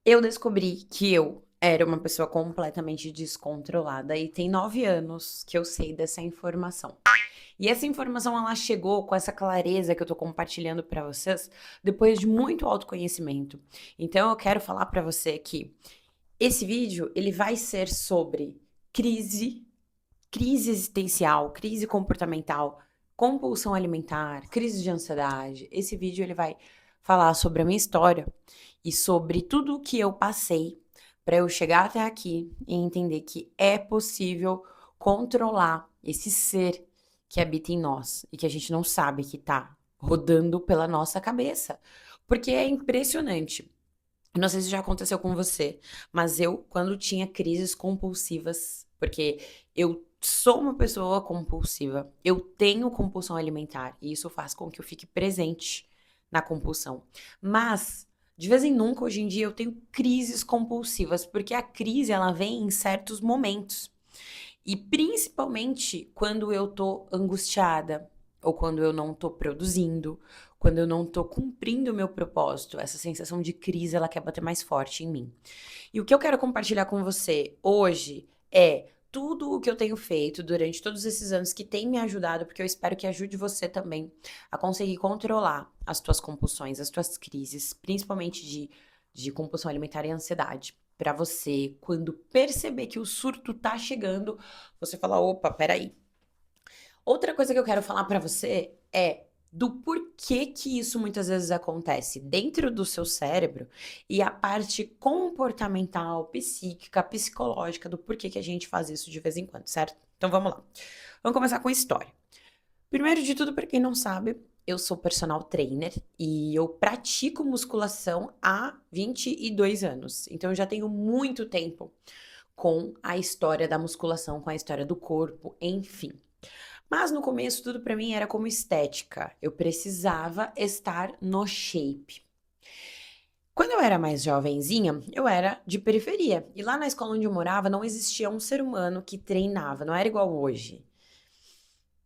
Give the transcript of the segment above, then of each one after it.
Eu descobri que eu era uma pessoa completamente descontrolada e tem 9 anos que eu sei dessa informação. E essa informação ela chegou com essa clareza que eu tô compartilhando para vocês depois de muito autoconhecimento. Então eu quero falar para você que esse vídeo ele vai ser sobre crise, crise existencial, crise comportamental, compulsão alimentar, crise de ansiedade. Esse vídeo ele vai falar sobre a minha história e sobre tudo o que eu passei para eu chegar até aqui e entender que é possível controlar esse ser que habita em nós e que a gente não sabe que tá rodando pela nossa cabeça. Porque é impressionante. Não sei se já aconteceu com você, mas eu, quando tinha crises compulsivas, porque eu sou uma pessoa compulsiva, eu tenho compulsão alimentar, e isso faz com que eu fique presente na compulsão. Mas, de vez em nunca, hoje em dia, eu tenho crises compulsivas, porque a crise, ela vem em certos momentos. E principalmente quando eu tô angustiada, ou quando eu não tô produzindo, quando eu não tô cumprindo o meu propósito, essa sensação de crise ela quer bater mais forte em mim. E o que eu quero compartilhar com você hoje é tudo o que eu tenho feito durante todos esses anos que tem me ajudado, porque eu espero que ajude você também a conseguir controlar as tuas compulsões, as tuas crises, principalmente de compulsão alimentar e ansiedade. Pra você, quando perceber que o surto tá chegando, você fala: opa, peraí. Outra coisa que eu quero falar pra você é do porquê que isso muitas vezes acontece dentro do seu cérebro e a parte comportamental, psíquica, psicológica do porquê que a gente faz isso de vez em quando, certo? Então vamos lá. Vamos começar com a história. Primeiro de tudo, pra quem não sabe, eu sou personal trainer e eu pratico musculação há 22 anos. Então eu já tenho muito tempo com a história da musculação, com a história do corpo, enfim. Mas no começo tudo pra mim era como estética. Eu precisava estar no shape. Quando eu era mais jovenzinha, eu era de periferia. E lá na escola onde eu morava não existia um ser humano que treinava, não era igual hoje.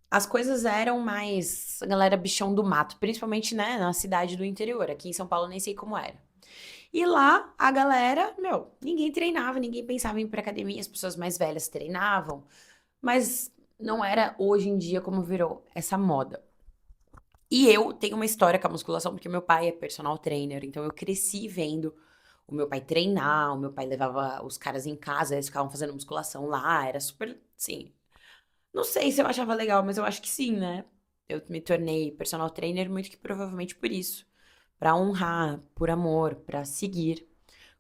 As coisas eram mais a galera bichão do mato, principalmente, né, na cidade do interior. Aqui em São Paulo eu nem sei como era. E lá a galera, meu, ninguém treinava, ninguém pensava em ir pra academia, as pessoas mais velhas treinavam, mas não era hoje em dia como virou essa moda. E eu tenho uma história com a musculação, porque meu pai é personal trainer, então eu cresci vendo o meu pai treinar, o meu pai levava os caras em casa, eles ficavam fazendo musculação lá, era super, sim. Não sei se eu achava legal, mas eu acho que sim, né? Eu me tornei personal trainer muito que provavelmente por isso, pra honrar, por amor, pra seguir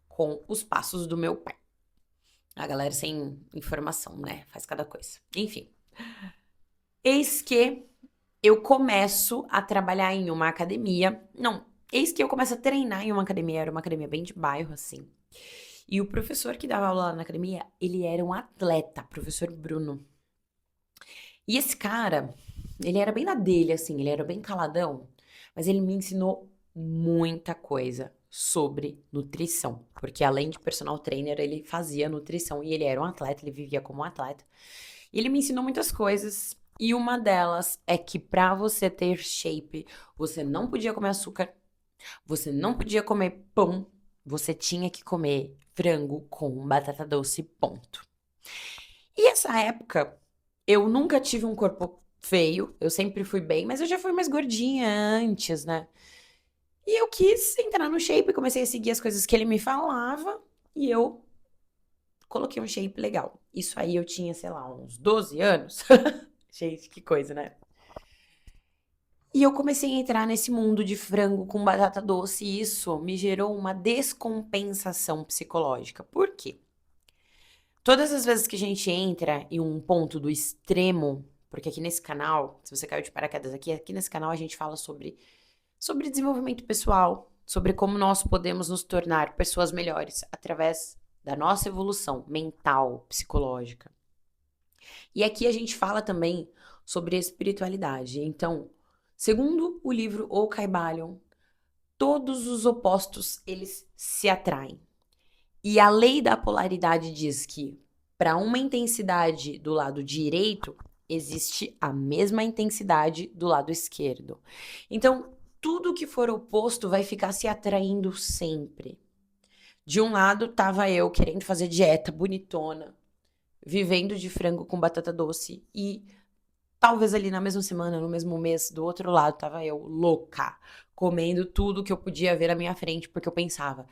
com os passos do meu pai. A galera sem informação, né? Faz cada coisa. Enfim, eis que eu começo a trabalhar em uma academia. Não, eis que eu começo a treinar em uma academia. Era uma academia bem de bairro, assim. E o professor que dava aula lá na academia, ele era um atleta, professor Bruno. E esse cara, ele era bem na dele, assim, ele era bem caladão, mas ele me ensinou muita coisa sobre nutrição, porque além de personal trainer, ele fazia nutrição e ele era um atleta, ele vivia como um atleta. E ele me ensinou muitas coisas, e uma delas é que pra você ter shape, você não podia comer açúcar, você não podia comer pão, você tinha que comer frango com batata doce, ponto. E essa época, eu nunca tive um corpo feio, eu sempre fui bem, mas eu já fui mais gordinha antes, né? E eu quis entrar no shape, comecei a seguir as coisas que ele me falava e eu coloquei um shape legal. Isso aí eu tinha, sei lá, uns 12 anos. Gente, que coisa, né? E eu comecei a entrar nesse mundo de frango com batata doce e isso me gerou uma descompensação psicológica. Por quê? Todas as vezes que a gente entra em um ponto do extremo, porque aqui nesse canal, se você caiu de paraquedas aqui nesse canal a gente fala sobre desenvolvimento pessoal, sobre como nós podemos nos tornar pessoas melhores através da nossa evolução mental, psicológica. E aqui a gente fala também sobre espiritualidade. Então, segundo o livro O Caibalion, todos os opostos eles se atraem. E a lei da polaridade diz que para uma intensidade do lado direito, existe a mesma intensidade do lado esquerdo. Então, tudo que for oposto vai ficar se atraindo sempre. De um lado, tava eu querendo fazer dieta bonitona, vivendo de frango com batata doce e talvez ali na mesma semana, no mesmo mês, do outro lado, tava eu louca, comendo tudo que eu podia ver na minha frente, porque eu pensava,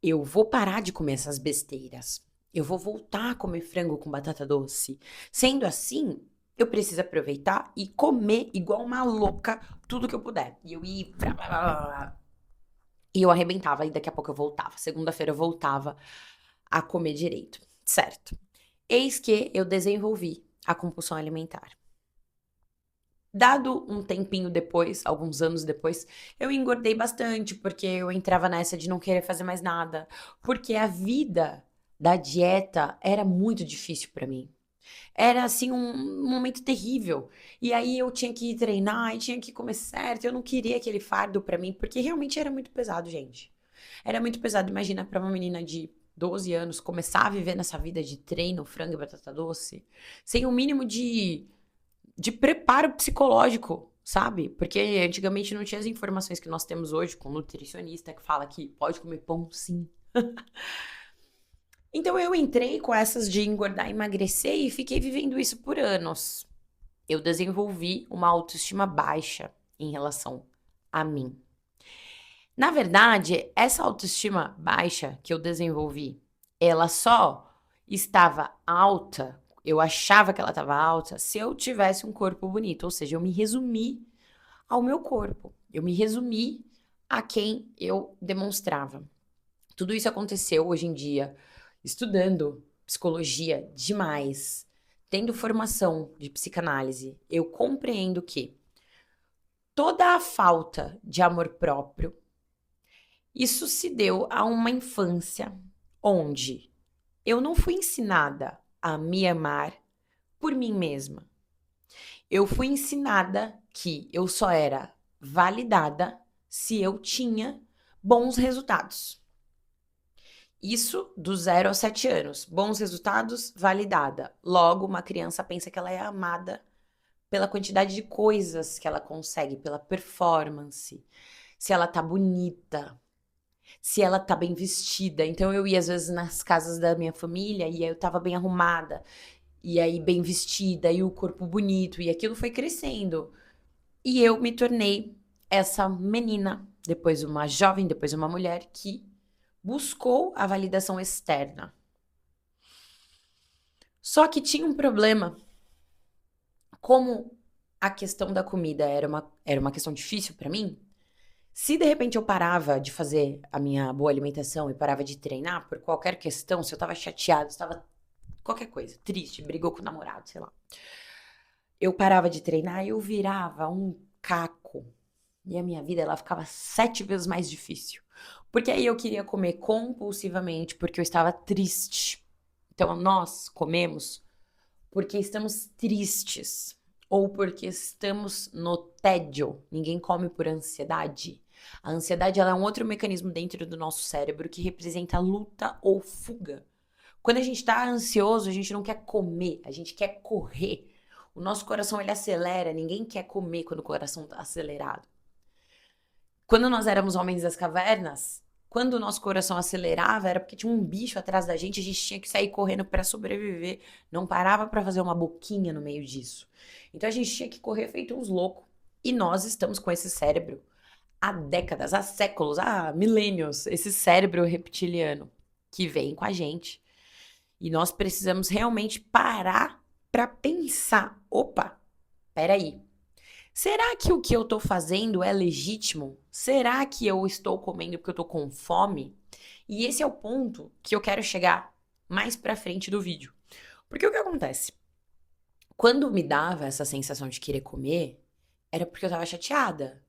eu vou parar de comer essas besteiras. Eu vou voltar a comer frango com batata doce. Sendo assim, eu preciso aproveitar e comer igual uma louca tudo que eu puder. E eu ia. E eu arrebentava e daqui a pouco eu voltava. Segunda-feira eu voltava a comer direito. Certo. Eis que eu desenvolvi a compulsão alimentar. Dado um tempinho depois, alguns anos depois, eu engordei bastante, porque eu entrava nessa de não querer fazer mais nada, porque a vida da dieta era muito difícil pra mim. Era assim um momento terrível. E aí eu tinha que ir treinar e tinha que comer certo. Eu não queria aquele fardo pra mim, porque realmente era muito pesado, gente. Era muito pesado. Imagina pra uma menina de 12 anos começar a viver nessa vida de treino, frango e batata doce, sem o mínimo de preparo psicológico, sabe? Porque antigamente não tinha as informações que nós temos hoje, com nutricionista que fala que pode comer pão sim. Então eu entrei com essas de engordar e emagrecer e fiquei vivendo isso por anos. Eu desenvolvi uma autoestima baixa em relação a mim. Na verdade, essa autoestima baixa que eu desenvolvi, ela só estava alta, eu achava que ela estava alta, se eu tivesse um corpo bonito, ou seja, eu me resumi ao meu corpo. Eu me resumi a quem eu demonstrava. Tudo isso aconteceu hoje em dia, estudando psicologia demais, tendo formação de psicanálise. Eu compreendo que toda a falta de amor próprio, isso se deu a uma infância onde eu não fui ensinada a me amar por mim mesma. Eu fui ensinada que eu só era validada se eu tinha bons resultados. Isso do 0 aos 7 anos. Bons resultados, validada. Logo, uma criança pensa que ela é amada pela quantidade de coisas que ela consegue, pela performance, se ela tá bonita, se ela tá bem vestida. Então eu ia às vezes nas casas da minha família e aí eu tava bem arrumada, e aí bem vestida, e o corpo bonito, e aquilo foi crescendo. E eu me tornei essa menina, depois uma jovem, depois uma mulher que buscou a validação externa. Só que tinha um problema. Como a questão da comida era uma questão difícil pra mim, se de repente eu parava de fazer a minha boa alimentação e parava de treinar por qualquer questão, se eu tava chateada, se eu tava qualquer coisa, triste, brigou com o namorado, sei lá. Eu parava de treinar e eu virava um caco. E a minha vida, ela ficava 7 vezes mais difícil. Porque aí eu queria comer compulsivamente, porque eu estava triste. Então, nós comemos porque estamos tristes ou porque estamos no tédio. Ninguém come por ansiedade. A ansiedade, ela é um outro mecanismo dentro do nosso cérebro que representa luta ou fuga. Quando a gente está ansioso, a gente não quer comer, a gente quer correr. O nosso coração, ele acelera, ninguém quer comer quando o coração está acelerado. Quando nós éramos homens das cavernas, quando o nosso coração acelerava, era porque tinha um bicho atrás da gente, a gente tinha que sair correndo para sobreviver, não parava para fazer uma boquinha no meio disso. Então a gente tinha que correr feito uns loucos. E nós estamos com esse cérebro há décadas, há séculos, há milênios, esse cérebro reptiliano que vem com a gente. E nós precisamos realmente parar para pensar, opa, peraí, será que o que eu tô fazendo é legítimo? Será que eu estou comendo porque eu tô com fome? E esse é o ponto que eu quero chegar mais pra frente do vídeo. Porque o que acontece? Quando me dava essa sensação de querer comer, era porque eu tava chateada.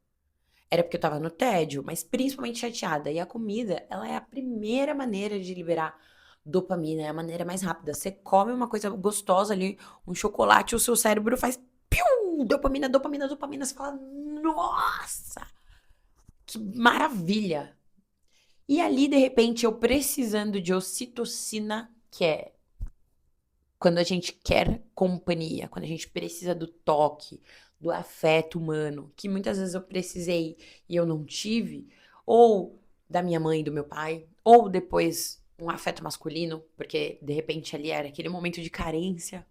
Era porque eu tava no tédio, mas principalmente chateada. E a comida, ela é a primeira maneira de liberar dopamina, é a maneira mais rápida. Você come uma coisa gostosa ali, um chocolate, o seu cérebro faz piu, dopamina, dopamina, dopamina. Você fala, nossa, que maravilha. E ali, de repente, eu precisando de ocitocina, que é quando a gente quer companhia, quando a gente precisa do toque, do afeto humano, que muitas vezes eu precisei e eu não tive, ou da minha mãe e do meu pai, ou depois um afeto masculino, porque de repente ali era aquele momento de carência,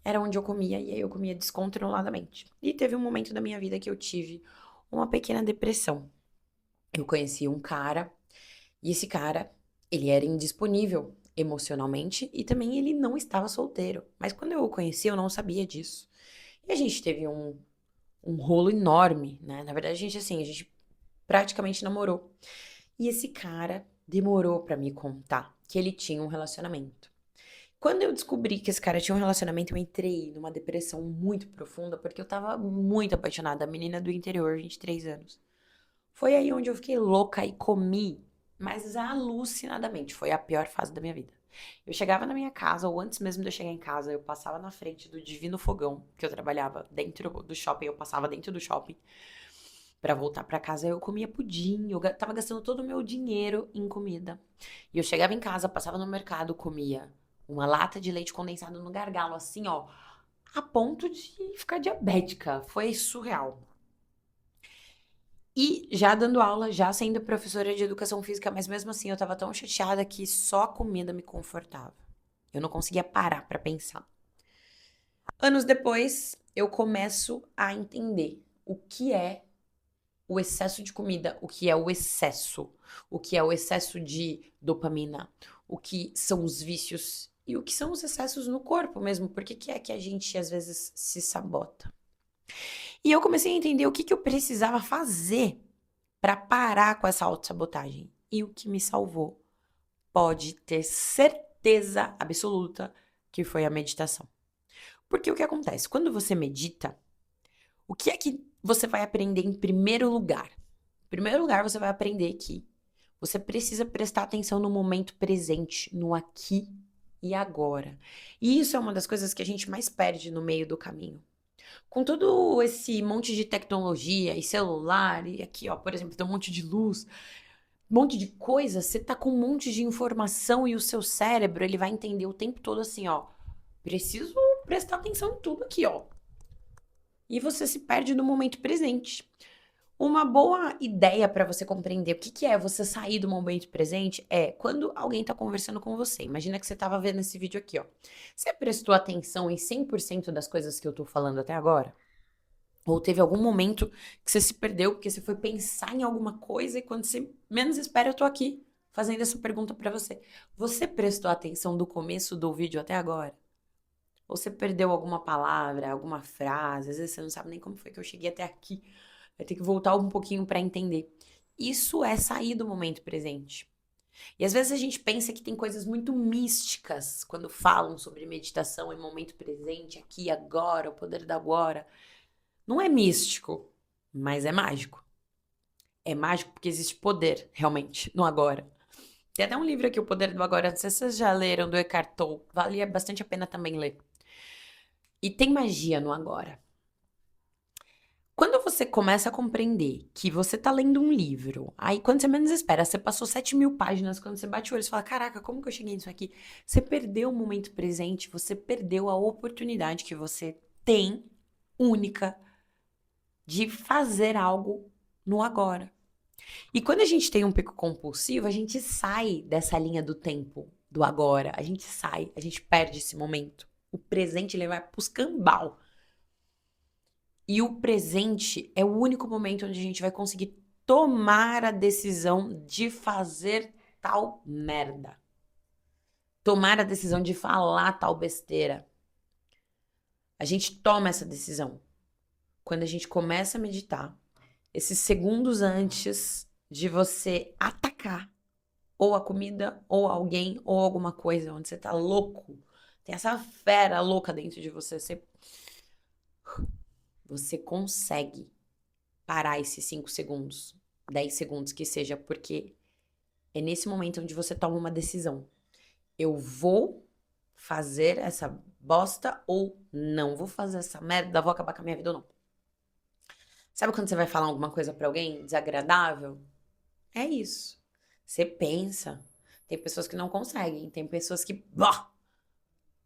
era onde eu comia e aí eu comia descontroladamente. E teve um momento da minha vida que eu tive uma pequena depressão. Eu conheci um cara e esse cara, ele era indisponível emocionalmente e também ele não estava solteiro. Mas quando eu o conheci, eu não sabia disso. E a gente teve um rolo enorme, né? Na verdade, a gente praticamente namorou. E esse cara demorou pra me contar que ele tinha um relacionamento. Quando eu descobri que esse cara tinha um relacionamento, eu entrei numa depressão muito profunda, porque eu tava muito apaixonada, a menina do interior, 23 anos. Foi aí onde eu fiquei louca e comi, mas alucinadamente. Foi a pior fase da minha vida. Eu chegava na minha casa, ou antes mesmo de eu chegar em casa, eu passava na frente do Divino Fogão, que eu trabalhava dentro do shopping, eu passava dentro do shopping pra voltar pra casa, eu comia pudim, tava gastando todo o meu dinheiro em comida. E eu chegava em casa, passava no mercado, comia uma lata de leite condensado no gargalo, assim, ó, a ponto de ficar diabética. Foi surreal. E já dando aula, já sendo professora de educação física, mas mesmo assim eu tava tão chateada que só a comida me confortava. Eu não conseguia parar pra pensar. Anos depois, eu começo a entender o que é o excesso de comida, o que é o que é o excesso de dopamina, o que são os vícios e o que são os excessos no corpo mesmo, porque que é que a gente às vezes se sabota. E eu comecei a entender o que eu precisava fazer para parar com essa autossabotagem. E o que me salvou, pode ter certeza absoluta que foi a meditação. Porque o que acontece? Quando você medita, o que é que você vai aprender em primeiro lugar? Em primeiro lugar, você vai aprender que você precisa prestar atenção no momento presente, no aqui e agora. E isso é uma das coisas que a gente mais perde no meio do caminho. Com todo esse monte de tecnologia e celular, e aqui, ó, por exemplo, tem um monte de luz, um monte de coisa, você tá com um monte de informação e o seu cérebro, ele vai entender o tempo todo assim, ó, preciso prestar atenção em tudo aqui, ó. E você se perde no momento presente. Uma boa ideia para você compreender o que que é você sair do momento presente é quando alguém tá conversando com você. Imagina que você tava vendo esse vídeo aqui, ó. Você prestou atenção em 100% das coisas que eu tô falando até agora? Ou teve algum momento que você se perdeu porque você foi pensar em alguma coisa e quando você menos espera, eu tô aqui fazendo essa pergunta pra você. Você prestou atenção do começo do vídeo até agora? Ou você perdeu alguma palavra, alguma frase? Às vezes você não sabe nem como foi que eu cheguei até aqui. Vai ter que voltar um pouquinho pra entender. Isso é sair do momento presente. E às vezes a gente pensa que tem coisas muito místicas quando falam sobre meditação em momento presente, aqui, agora, o poder da agora. Não é místico, mas é mágico. É mágico porque existe poder, realmente, no agora. Tem até um livro aqui, O Poder do Agora, não sei se vocês já leram, do Eckhart Tolle. Valia bastante a pena também ler. E tem magia no agora. Quando você começa a compreender que você tá lendo um livro, aí quando você menos espera, você passou 7.000 páginas, quando você bate o olho, você fala, caraca, como que eu cheguei nisso aqui? Você perdeu o momento presente, você perdeu a oportunidade que você tem, única, de fazer algo no agora. E quando a gente tem um pico compulsivo, a gente sai dessa linha do tempo, do agora. A gente sai, a gente perde esse momento. O presente, ele vai pros cambal. E o presente é o único momento onde a gente vai conseguir tomar a decisão de fazer tal merda. Tomar a decisão de falar tal besteira. A gente toma essa decisão quando a gente começa a meditar. Esses segundos antes de você atacar ou a comida, ou alguém, ou alguma coisa, onde você tá louco. Tem essa fera louca dentro de você. Você consegue parar esses 5 segundos, 10 segundos que seja, porque é nesse momento onde você toma uma decisão. Eu vou fazer essa bosta ou não vou fazer essa merda, vou acabar com a minha vida ou não. Sabe quando você vai falar alguma coisa pra alguém desagradável? É isso. Você pensa. Tem pessoas que não conseguem, tem pessoas que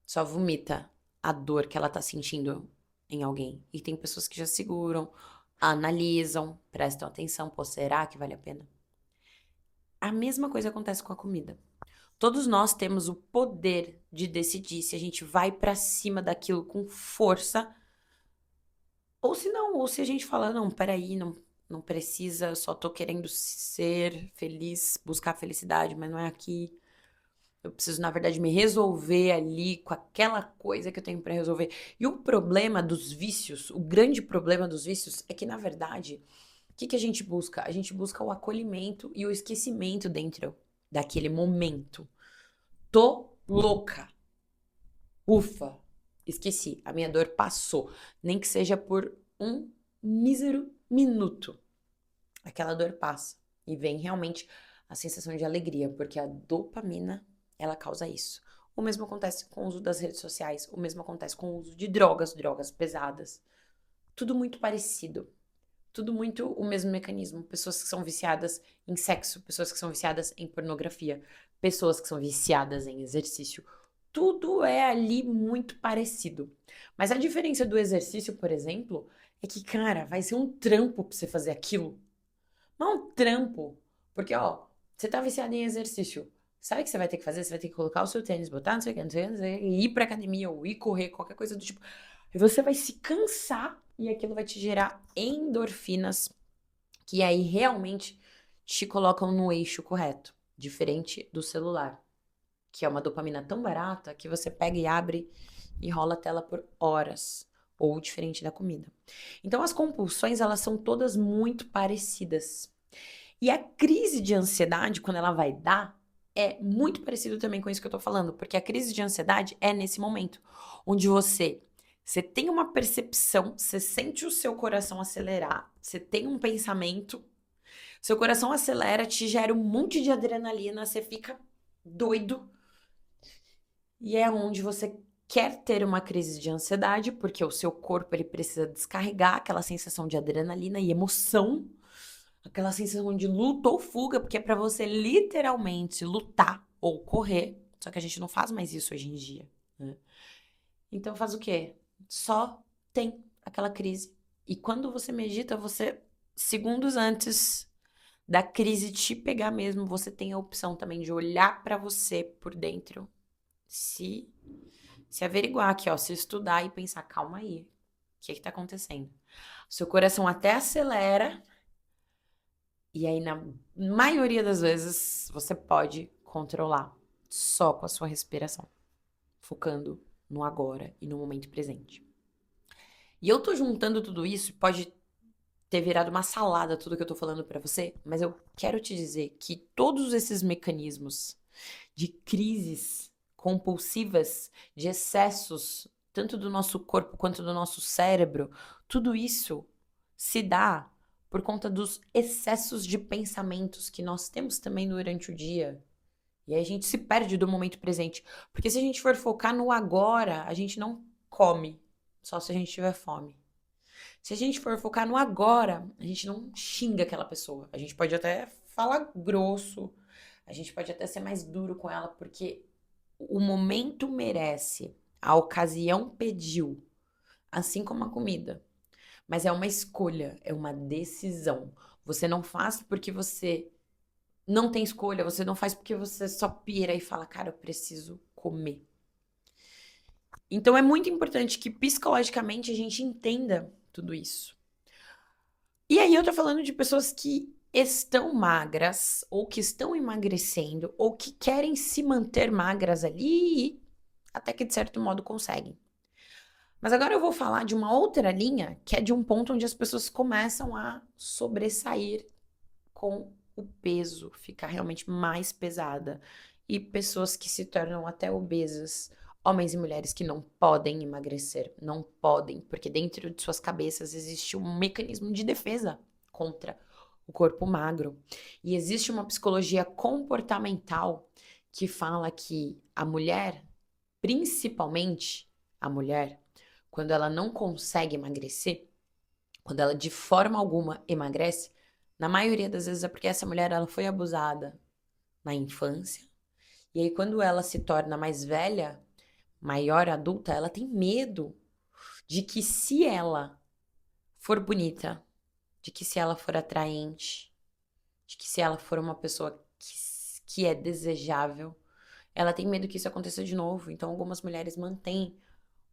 só vomita a dor que ela tá sentindo em alguém. E tem pessoas que já seguram, analisam, prestam atenção, pô, será que vale a pena? A mesma coisa acontece com a comida. Todos nós temos o poder de decidir se a gente vai pra cima daquilo com força ou se não, ou se a gente fala, não, peraí, não precisa, só tô querendo ser feliz, buscar felicidade, mas não é aqui. Eu preciso, na verdade, me resolver ali com aquela coisa que eu tenho pra resolver. E o problema dos vícios, o grande problema dos vícios é que, na verdade, o que que a gente busca? A gente busca o acolhimento e o esquecimento dentro daquele momento. Tô louca. Ufa, esqueci. A minha dor passou. Nem que seja por um mísero minuto. Aquela dor passa. E vem realmente a sensação de alegria, porque a dopamina, ela causa isso. O mesmo acontece com o uso das redes sociais, o mesmo acontece com o uso de drogas, drogas pesadas. Tudo muito parecido. Tudo muito o mesmo mecanismo. Pessoas que são viciadas em sexo, pessoas que são viciadas em pornografia, pessoas que são viciadas em exercício. Tudo é ali muito parecido. Mas a diferença do exercício, por exemplo, é que, cara, vai ser um trampo pra você fazer aquilo. Não é um trampo. Porque, ó, você tá viciado em exercício. Sabe o que você vai ter que fazer? Você vai ter que colocar o seu tênis, botar não sei o que, não sei o que, não sei o que, e ir pra academia ou ir correr, qualquer coisa do tipo. E você vai se cansar e aquilo vai te gerar endorfinas que aí realmente te colocam no eixo correto, diferente do celular, que é uma dopamina tão barata que você pega e abre e rola a tela por horas, ou diferente da comida. Então as compulsões, elas são todas muito parecidas. E a crise de ansiedade, quando ela vai dar, é muito parecido também com isso que eu tô falando, porque a crise de ansiedade é nesse momento, onde você tem uma percepção, você sente o seu coração acelerar, você tem um pensamento, seu coração acelera, te gera um monte de adrenalina, você fica doido, e é onde você quer ter uma crise de ansiedade, porque o seu corpo ele precisa descarregar aquela sensação de adrenalina e emoção, aquela sensação de luta ou fuga, porque é pra você literalmente lutar ou correr. Só que a gente não faz mais isso hoje em dia, né? Então faz o quê? Só tem aquela crise. E quando você medita, você, segundos antes da crise te pegar mesmo, você tem a opção também de olhar pra você por dentro, se se averiguar aqui, ó, se estudar e pensar, calma aí, o que tá acontecendo? Seu coração até acelera, e aí na maioria das vezes você pode controlar só com a sua respiração, focando no agora e no momento presente. E eu tô juntando tudo isso, pode ter virado uma salada tudo que eu tô falando pra você, mas eu quero te dizer que todos esses mecanismos de crises compulsivas, de excessos, tanto do nosso corpo quanto do nosso cérebro, tudo isso se dá por conta dos excessos de pensamentos que nós temos também durante o dia. E aí a gente se perde do momento presente. Porque se a gente for focar no agora, a gente não come, só se a gente tiver fome. Se a gente for focar no agora, a gente não xinga aquela pessoa. A gente pode até falar grosso, a gente pode até ser mais duro com ela, porque o momento merece, a ocasião pediu, assim como a comida. Mas é uma escolha, é uma decisão. Você não faz porque você não tem escolha, você não faz porque você só pira e fala, cara, eu preciso comer. Então é muito importante que psicologicamente a gente entenda tudo isso. E aí eu tô falando de pessoas que estão magras, ou que estão emagrecendo, ou que querem se manter magras ali e até que de certo modo conseguem. Mas agora eu vou falar de uma outra linha, que é de um ponto onde as pessoas começam a sobressair com o peso, ficar realmente mais pesada. E pessoas que se tornam até obesas, homens e mulheres que não podem emagrecer, não podem, porque dentro de suas cabeças existe um mecanismo de defesa contra o corpo magro. E existe uma psicologia comportamental que fala que a mulher, principalmente a mulher, quando ela não consegue emagrecer, quando ela de forma alguma emagrece, na maioria das vezes é porque essa mulher ela foi abusada na infância. E aí quando ela se torna mais velha, maior adulta, ela tem medo de que se ela for bonita, de que se ela for atraente, de que se ela for uma pessoa que é desejável. Ela tem medo que isso aconteça de novo. Então, algumas mulheres mantêm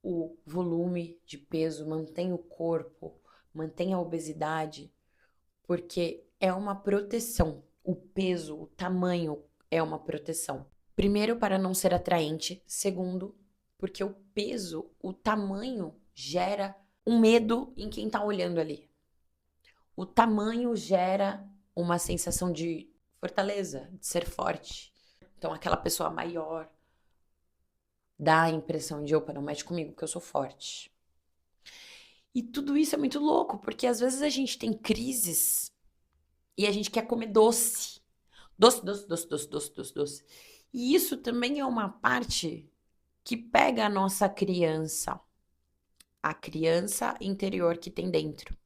o volume de peso, mantêm o corpo, mantêm a obesidade, porque é uma proteção. O peso, o tamanho é uma proteção. Primeiro, para não ser atraente. Segundo, porque o peso, o tamanho gera um medo em quem tá olhando ali. O tamanho gera uma sensação de fortaleza, de ser forte. Então, aquela pessoa maior dá a impressão de, opa, não mexe comigo, porque eu sou forte. E tudo isso é muito louco, porque às vezes a gente tem crises e a gente quer comer doce. Doce, doce, doce, doce, doce, doce, doce. E isso também é uma parte que pega a nossa criança, a criança interior que tem dentro.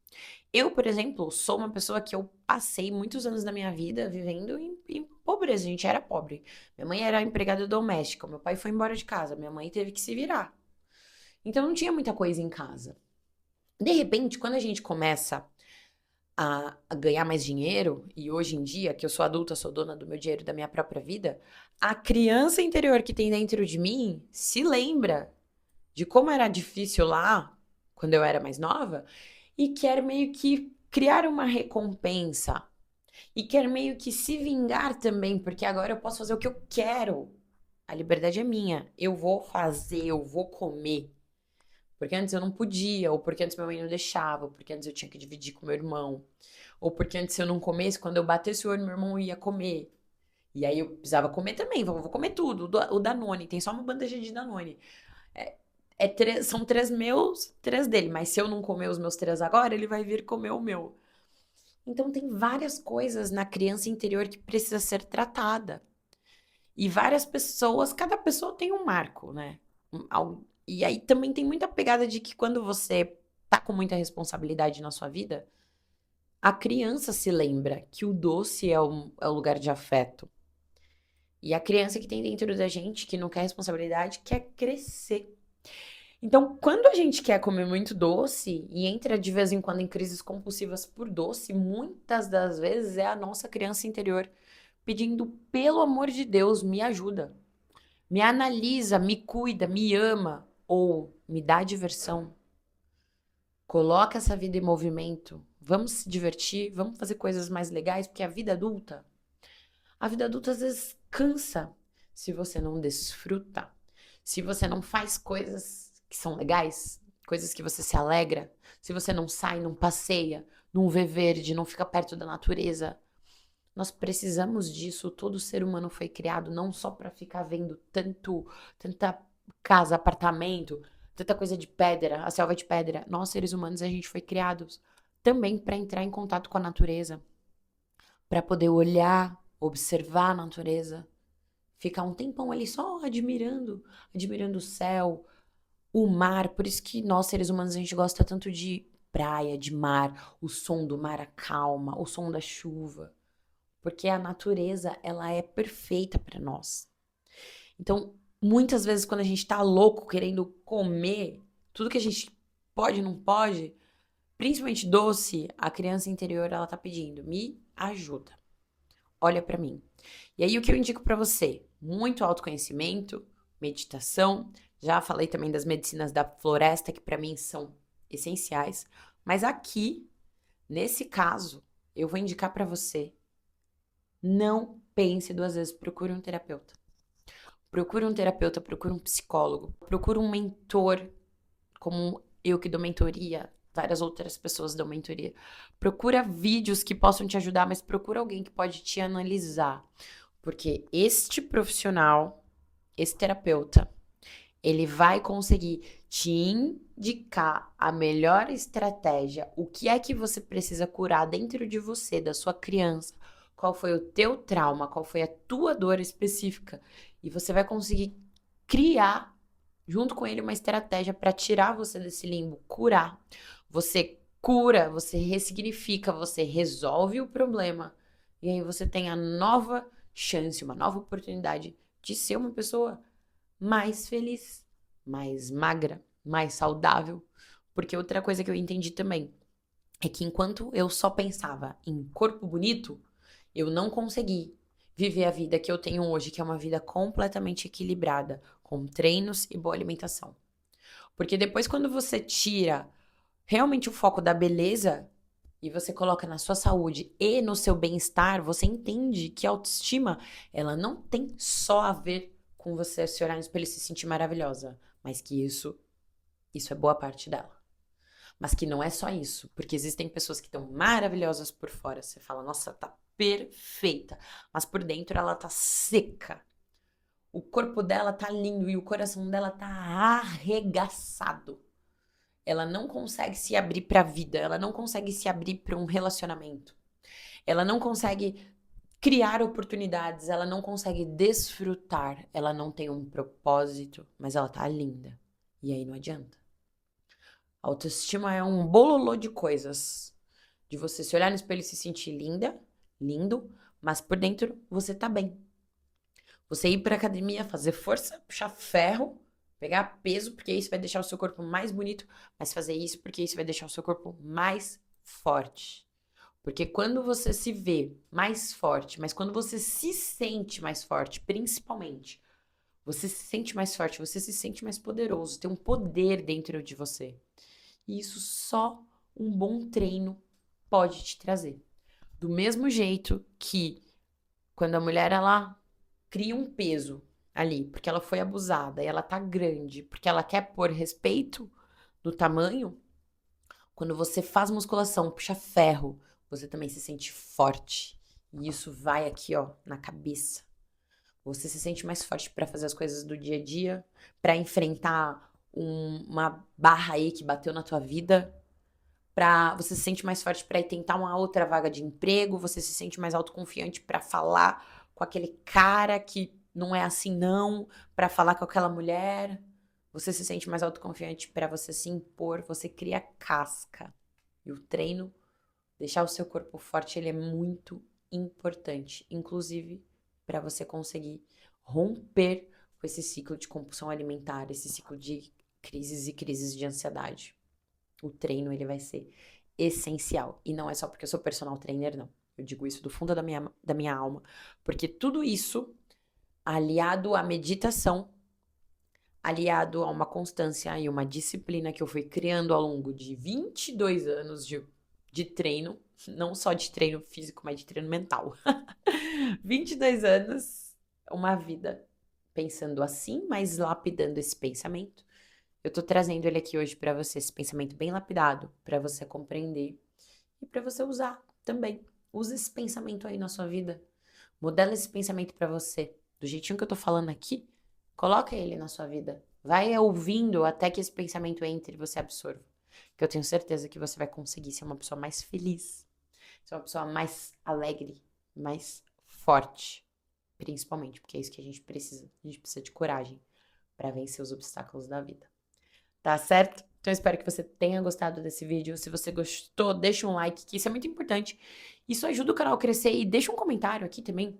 Eu, por exemplo, sou uma pessoa que eu passei muitos anos da minha vida vivendo em pobreza. A gente era pobre. Minha mãe era empregada doméstica, meu pai foi embora de casa, minha mãe teve que se virar. Então não tinha muita coisa em casa. De repente, quando a gente começa a ganhar mais dinheiro, e hoje em dia, que eu sou adulta, sou dona do meu dinheiro, da minha própria vida, a criança interior que tem dentro de mim se lembra de como era difícil lá, quando eu era mais nova, e quer meio que criar uma recompensa. E quer meio que se vingar também, porque agora eu posso fazer o que eu quero. A liberdade é minha. Eu vou fazer, eu vou comer. Porque antes eu não podia, ou porque antes minha mãe não deixava, ou porque antes eu tinha que dividir com meu irmão, ou porque antes se eu não comesse, quando eu batesse o olho, meu irmão ia comer. E aí eu precisava comer também, vou comer tudo. O Danone, tem só uma bandeja de Danone. É, são três meus, três dele, mas se eu não comer os meus três agora, ele vai vir comer o meu. Então tem várias coisas na criança interior que precisa ser tratada. E várias pessoas, cada pessoa tem um marco, né? E aí também tem muita pegada de que quando você tá com muita responsabilidade na sua vida, a criança se lembra que o doce é o lugar de afeto. E a criança que tem dentro da gente, que não quer responsabilidade, quer crescer. Então, quando a gente quer comer muito doce e entra de vez em quando em crises compulsivas por doce, muitas das vezes é a nossa criança interior pedindo, pelo amor de Deus, me ajuda. Me analisa, me cuida, me ama ou me dá diversão. Coloca essa vida em movimento. Vamos se divertir, vamos fazer coisas mais legais, porque a vida adulta às vezes cansa se você não desfruta, se você não faz coisas que são legais, coisas que você se alegra, se você não sai, não passeia, não vê verde, não fica perto da natureza. Nós precisamos disso. Todo ser humano foi criado não só para ficar vendo tanta casa, apartamento, tanta coisa de pedra, a selva de pedra. Nós, seres humanos, a gente foi criados também para entrar em contato com a natureza, para poder olhar, observar a natureza, ficar um tempão ali só admirando o céu, o mar. Por isso que nós, seres humanos, a gente gosta tanto de praia, de mar, o som do mar acalma, o som da chuva. Porque a natureza, ela é perfeita para nós. Então, muitas vezes quando a gente tá louco querendo comer tudo que a gente pode e não pode, principalmente doce, a criança interior ela tá pedindo: "Me ajuda. Olha para mim". E aí o que eu indico para você? Muito autoconhecimento, meditação. Já falei também das medicinas da floresta que para mim são essenciais, mas aqui, nesse caso, eu vou indicar para você: não pense duas vezes, procure um terapeuta. Procure um terapeuta, procure um psicólogo, procure um mentor, como eu que dou mentoria, várias outras pessoas dão mentoria. Procura vídeos que possam te ajudar, mas procura alguém que pode te analisar. Porque este profissional, esse terapeuta, ele vai conseguir te indicar a melhor estratégia, o que é que você precisa curar dentro de você, da sua criança, qual foi o teu trauma, qual foi a tua dor específica, e você vai conseguir criar junto com ele uma estratégia para tirar você desse limbo, curar. Você cura, você ressignifica, você resolve o problema, e aí você tem a nova chance, uma nova oportunidade de ser uma pessoa mais feliz, mais magra, mais saudável. Porque outra coisa que eu entendi também é que enquanto eu só pensava em corpo bonito, eu não consegui viver a vida que eu tenho hoje, que é uma vida completamente equilibrada, com treinos e boa alimentação. Porque depois, quando você tira realmente o foco da beleza e você coloca na sua saúde e no seu bem-estar, você entende que a autoestima, ela não tem só a ver com você se olhar no espelho e se sentir maravilhosa, mas que isso é boa parte dela. Mas que não é só isso, porque existem pessoas que estão maravilhosas por fora. Você fala, nossa, tá perfeita, mas por dentro ela tá seca. O corpo dela tá lindo e o coração dela tá arregaçado. Ela não consegue se abrir para a vida, ela não consegue se abrir para um relacionamento. Ela não consegue criar oportunidades, ela não consegue desfrutar, ela não tem um propósito, mas ela tá linda. E aí não adianta. Autoestima é um bololô de coisas. De você se olhar no espelho e se sentir linda, lindo, mas por dentro você tá bem. Você ir pra academia, fazer força, puxar ferro, pegar peso, porque isso vai deixar o seu corpo mais bonito, mas fazer isso porque isso vai deixar o seu corpo mais forte. Porque quando você se vê mais forte, mas quando você se sente mais forte, principalmente, você se sente mais forte, você se sente mais poderoso, tem um poder dentro de você. E isso só um bom treino pode te trazer. Do mesmo jeito que quando a mulher ela cria um peso ali, porque ela foi abusada e ela tá grande, porque ela quer pôr respeito no tamanho, quando você faz musculação, puxa ferro, você também se sente forte. E isso vai aqui, ó, na cabeça. Você se sente mais forte para fazer as coisas do dia a dia, para enfrentar uma barra aí que bateu na tua vida, você se sente mais forte para ir tentar uma outra vaga de emprego, você se sente mais autoconfiante para falar com aquele cara que não é assim não, para falar com aquela mulher. Você se sente mais autoconfiante para você se impor, você cria casca. E o treino, deixar o seu corpo forte, ele é muito importante, inclusive para você conseguir romper com esse ciclo de compulsão alimentar, esse ciclo de crises e crises de ansiedade. O treino, ele vai ser essencial. E não é só porque eu sou personal trainer, não. Eu digo isso do fundo da minha alma. Porque tudo isso, aliado à meditação, aliado a uma constância e uma disciplina que eu fui criando ao longo de 22 anos de treino, não só de treino físico, mas de treino mental. 22 anos, uma vida pensando assim, mas lapidando esse pensamento. Eu tô trazendo ele aqui hoje pra você, esse pensamento bem lapidado, pra você compreender e pra você usar também. Usa esse pensamento aí na sua vida. Modela esse pensamento pra você. Do jeitinho que eu tô falando aqui, coloca ele na sua vida. Vai ouvindo até que esse pensamento entre e você absorva. Que eu tenho certeza que você vai conseguir ser uma pessoa mais feliz, ser uma pessoa mais alegre, mais forte. Principalmente, porque é isso que a gente precisa. A gente precisa de coragem pra vencer os obstáculos da vida. Tá certo? Então, eu espero que você tenha gostado desse vídeo. Se você gostou, deixa um like, que isso é muito importante. Isso ajuda o canal a crescer. E deixa um comentário aqui também.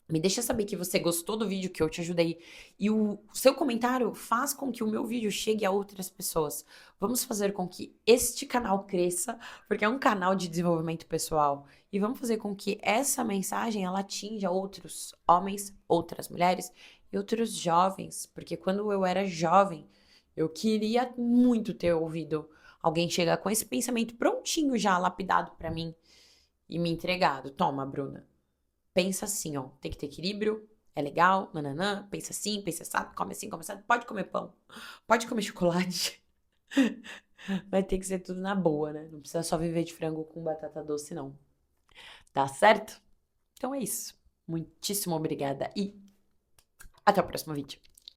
Me deixa saber que você gostou do vídeo, que eu te ajudei. E o seu comentário faz com que o meu vídeo chegue a outras pessoas. Vamos fazer com que este canal cresça, porque é um canal de desenvolvimento pessoal. E vamos fazer com que essa mensagem ela atinja outros homens, outras mulheres e outros jovens. Porque quando eu era jovem, eu queria muito ter ouvido alguém chegar com esse pensamento prontinho já lapidado pra mim e me entregado. Toma, Bruna. Pensa assim, ó. Tem que ter equilíbrio. É legal, nananã. Pensa assim, pensa assim, come assim. Pode comer pão. Pode comer chocolate. Vai ter que ser tudo na boa, né? Não precisa só viver de frango com batata doce, não. Tá certo? Então é isso. Muitíssimo obrigada e até o próximo vídeo.